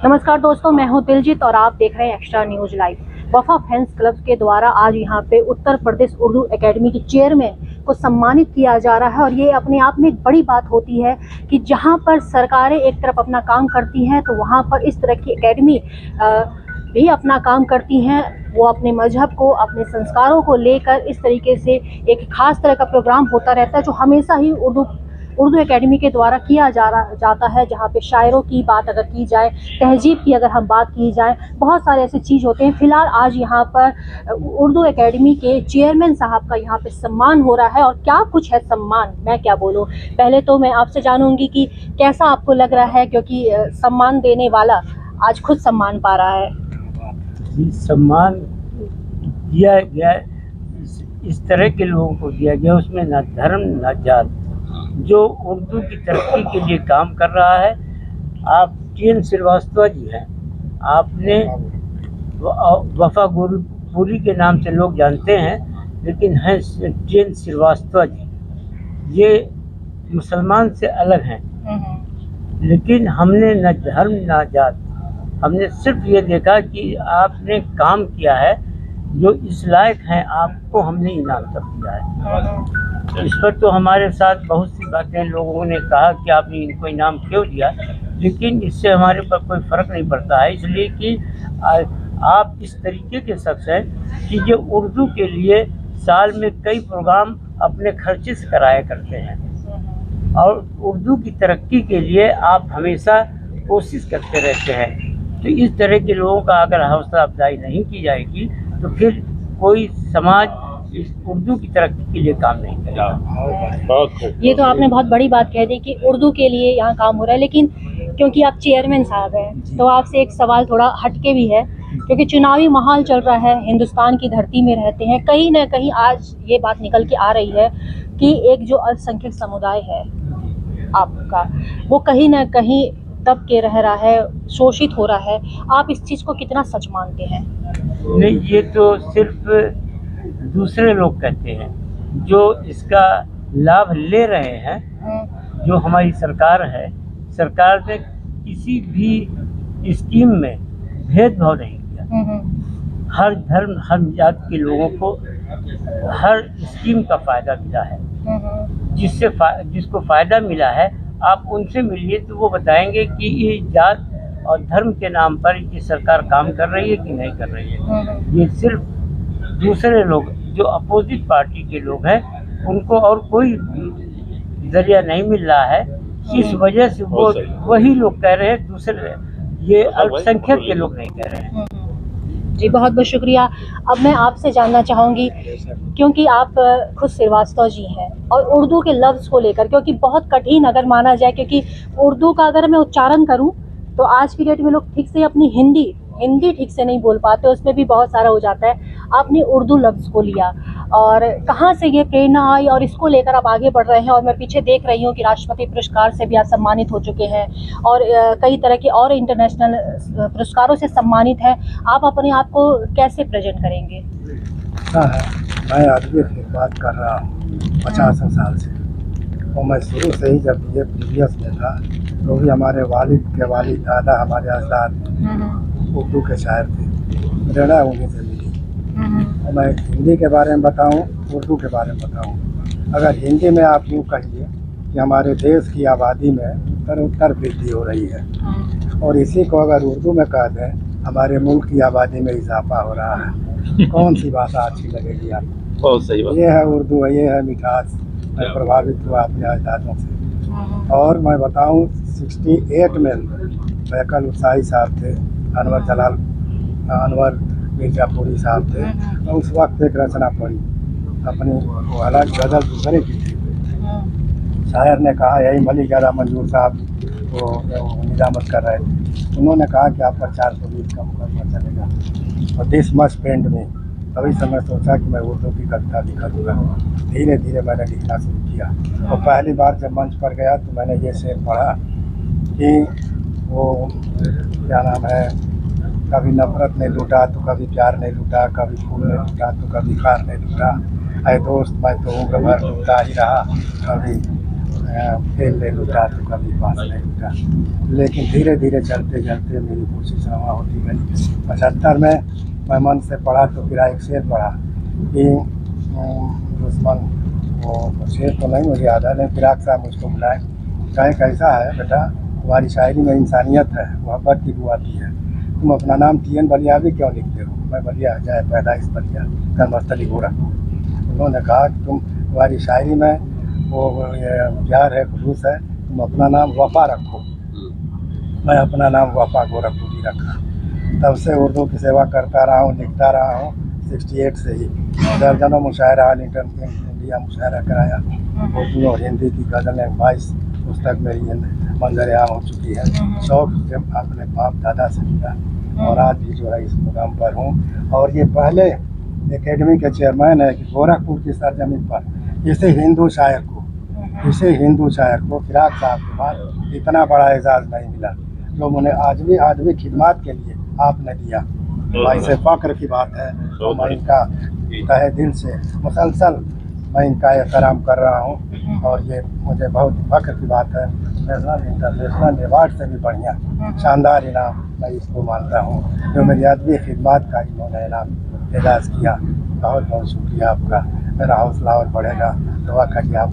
नमस्कार दोस्तों, मैं हूं दिलजीत और आप देख रहे हैं एक्स्ट्रा न्यूज लाइव। वफा फैंस क्लब के द्वारा आज यहां पे उत्तर प्रदेश उर्दू एकेडमी की चेयरमैन को सम्मानित किया जा रहा है और ये अपने आप में एक बड़ी बात होती है कि जहां पर सरकारें एक तरफ अपना काम करती हैं तो वहां पर इस तरह की एकेडमी भी अपना काम करती हैं। वो अपने मजहब को, अपने संस्कारों को लेकर इस तरीके से एक खास तरह का प्रोग्राम होता रहता है जो हमेशा ही उर्दू एकेडमी के द्वारा किया जाता है। जहाँ पे शायरों की बात अगर की जाए, तहजीब की अगर हम बात की जाए, बहुत सारे ऐसे चीज़ होते हैं। फिलहाल आज यहाँ पर उर्दू एकेडमी के चेयरमैन साहब का यहाँ पे सम्मान हो रहा है और क्या कुछ है सम्मान, मैं क्या बोलूँ। पहले तो मैं आपसे जानूंगी कि कैसा आपको लग रहा है, क्योंकि सम्मान देने वाला आज खुद सम्मान पा रहा है। सम्मान दिया गया इस तरह के लोगों को दिया गया, उसमें ना धर्म ना जात, जो उर्दू की तरक्की के लिए काम कर रहा है। आप टी.एन. श्रीवास्तव जी हैं, आपने वफा गुरुपुरी के नाम से लोग जानते हैं, लेकिन हैं टी.एन. श्रीवास्तव जी। ये मुसलमान से अलग हैं, लेकिन हमने न धर्म ना जात, हमने सिर्फ ये देखा कि आपने काम किया है जो इस लायक हैं, आपको हमने इनाम तक दिया है। इस पर तो हमारे साथ बहुत सी बातें लोगों ने कहा कि आपने इनको इनाम क्यों दिया, लेकिन इससे हमारे पर कोई फ़र्क नहीं पड़ता है, इसलिए कि आप इस तरीके के शख्स हैं कि जो उर्दू के लिए साल में कई प्रोग्राम अपने खर्चे से कराया करते हैं और उर्दू की तरक्की के लिए आप हमेशा कोशिश करते रहते हैं। तो इस तरह के लोगों का अगर हौसला अफजाई नहीं की जाएगी तो फिर कोई समाज इस उर्दू की तरक्की के लिए काम नहीं करेगा। ये तो आपने बहुत बड़ी बात कह दी कि उर्दू के लिए यहाँ काम हो रहा है, लेकिन क्योंकि आप चेयरमैन साहब हैं तो आपसे एक सवाल थोड़ा हटके भी है, क्योंकि चुनावी माहौल चल रहा है, हिंदुस्तान की धरती में रहते हैं। कहीं ना कहीं आज ये बात निकल के आ रही है कि एक जो अल्पसंख्यक समुदाय है आपका, वो कहीं ना कहीं दब के रह रहा है, शोषित हो रहा है। आप इस चीज़ को कितना सच मानते हैं? नहीं, ये तो सिर्फ दूसरे लोग कहते हैं, जो इसका लाभ ले रहे हैं। जो हमारी सरकार है, सरकार ने किसी भी स्कीम में भेदभाव नहीं किया। हर धर्म, हर जात के लोगों को हर स्कीम का फ़ायदा मिला है। जिसको फ़ायदा मिला है आप उनसे मिलिए तो वो बताएंगे कि ये जात और धर्म के नाम पर ये सरकार काम कर रही है कि नहीं कर रही है। ये सिर्फ दूसरे लोग जो अपोजिट पार्टी के लोग हैं उनको और कोई जरिया नहीं मिल रहा है, इस वजह से वो वही लोग कह रहे हैं, दूसरे ये अल्पसंख्यक के लोग नहीं कह रहे हैं। जी बहुत बहुत शुक्रिया। अब मैं आपसे जानना चाहूँगी, क्योंकि आप खुद श्रीवास्तव जी हैं और उर्दू के लफ्ज़ को लेकर, क्योंकि बहुत कठिन अगर माना जाए, क्योंकि उर्दू का अगर मैं उच्चारण करूँ तो आज की डेट में लोग ठीक से अपनी हिंदी ठीक से नहीं बोल पाते, उसमें भी बहुत सारा हो जाता है। आपने उर्दू लफ्ज़ को लिया और कहाँ से ये प्रेरणा आई और इसको लेकर आप आगे बढ़ रहे हैं। और मैं पीछे देख रही हूँ कि राष्ट्रपति पुरस्कार से भी आप सम्मानित हो चुके हैं और कई तरह के और इंटरनेशनल पुरस्कारों से सम्मानित हैं। आप अपने आप को कैसे प्रेजेंट करेंगे? मैं आदमी से बात कर रहा हूँ 50 साल से, और मैं शुरू से ही जब ये प्रीवियस में था तो भी हमारे वालिद के वालिद दादा, हमारे आजाद उर्दू के शायर थे, प्रेरणा उन्हीं से मिली। और मैं हिंदी के बारे में बताऊं, उर्दू के बारे में बताऊं। अगर हिंदी में आप यूँ कहिए कि हमारे देश की आबादी में उत्तर वृद्धि हो रही है, और इसी को अगर उर्दू में कह दें हमारे मुल्क की आबादी में इजाफा हो रहा है, कौन सी भाषा अच्छी लगेगी आपको? बहुत सही बात। ये है उर्दू, ये है मिठास। मैं प्रभावित हुआ अपने अजदादों से। और मैं बताऊं 68 में बैकल उत्साही साहब थे, अनवर मिर्जापुरी साहब थे, और उस वक्त एक रचना पढ़ी अपनी, वो अलग गजल दूसरे की थी। शायर ने कहा, यही मलिक जरा मंजूर साहब वो निजामत कर रहे थे, उन्होंने कहा कि आप पर 420 का मुकदमा चलेगा और दिस मस्ट पेंड में। तभी से मैं सोचा कि मैं उर्दू की कविता लिखा दूँगा। धीरे धीरे मैंने लिखना शुरू किया और पहली बार जब मंच पर गया तो मैंने ये शेर पढ़ा कि वो क्या नाम है, कभी नफरत ने लूटा तो कभी प्यार ने लूटा, कभी फूल ने लूटा तो कभी खार ने लूटा, ऐ दोस्त मैं तो उम्र भर लूटा ही रहा, कभी खेल ले लूटा तो कभी पास नहीं लूटा। लेकिन धीरे धीरे चलते चलते मेरी कोशिश रवा होती गई। 75 में मैं मन से पढ़ा तो फिर एक शेर पढ़ा कि दुश्मन वो शेर तो नहीं मुझे याद है, लेकिन फिराक साहब मुझको बुलाए, कहे कैसा है बेटा, तुम्हारी शायरी में इंसानियत है, मोहब्बत की बुआती है, तुम अपना नाम TN बलियावी क्यों लिखते हो? मैं बलिया जाए पैदाइश बलिया कर्मस्थली गोरखपुर। उन्होंने कहा कि तुम्हारी शायरी में वो प्यार है, खुलूस है, तुम अपना नाम वफा रखो। मैं अपना नाम वफा गोरखपुरी रखा। तब से उर्दू की सेवा करता रहा हूँ, लिखता रहा हूँ। 68 से ही दर्जनों मुशायरा ऑल इंडिया मुशायरा कराया। उर्दू और हिंदी की गज़लें 22 पुस्तक मेरी मंजर आम हो चुकी है। शौक जब अपने बाप दादा से मिला और आज भी जो है इस मुकाम पर हूँ। और ये पहले एकेडमी के चेयरमैन है कि गोरखपुर की सरजमीन पर इसे हिंदू शायर को फिराक साहब के बाद इतना बड़ा एजाज़ नहीं मिला जो उन्हें आज भी खिदमत के लिए आपने दिया। भाई से फ़ख्र की बात है। तो मैं इनका तहे दिल से मुसलसल मैं इनका एहतराम कर रहा हूँ और ये मुझे बहुत फ़ख्र की बात है। नेशनल इंटरनेशनल अवार्ड से भी बढ़िया शानदार इनाम मैं इसको मानता हूँ जो मेरी अदबी खिदमत का इन्होंने इनाम एजाज़ किया। बहुत बहुत शुक्रिया आपका। मेरा हौसला और बढ़ेगा, दुआ करिए आप।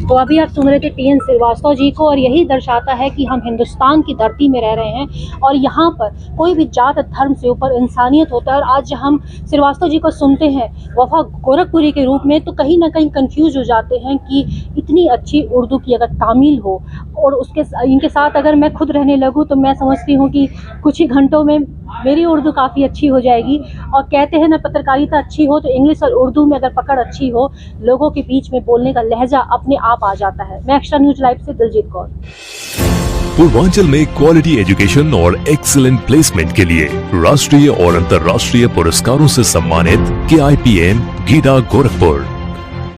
तो अभी आप सुन रहे थे TN श्रीवास्तव जी को, और यही दर्शाता है कि हम हिंदुस्तान की धरती में रह रहे हैं और यहाँ पर कोई भी जात धर्म से ऊपर इंसानियत होता है। और आज हम श्रीवास्तव जी को सुनते हैं वफा गोरखपुरी के रूप में, तो कहीं ना कहीं कंफ्यूज हो जाते हैं कि इतनी अच्छी उर्दू की अगर तामील हो और उसके इनके साथ अगर मैं खुद रहने लगूँ तो मैं समझती हूँ कि कुछ ही घंटों में मेरी उर्दू काफ़ी अच्छी हो जाएगी। और कहते हैं ना, पत्रकारिता अच्छी हो तो इंग्लिश और उर्दू में अगर पकड़ अच्छी हो, लोगों के बीच में बोलने का लहजा अपने आप आ जाता है। मैं एक्स्ट्रा न्यूज लाइव से दिलजीत कौर। पूर्वांचल में क्वालिटी एजुकेशन और एक्सीलेंट प्लेसमेंट के लिए राष्ट्रीय और अंतर्राष्ट्रीय पुरस्कारों से सम्मानित KIPM गीडा गोरखपुर।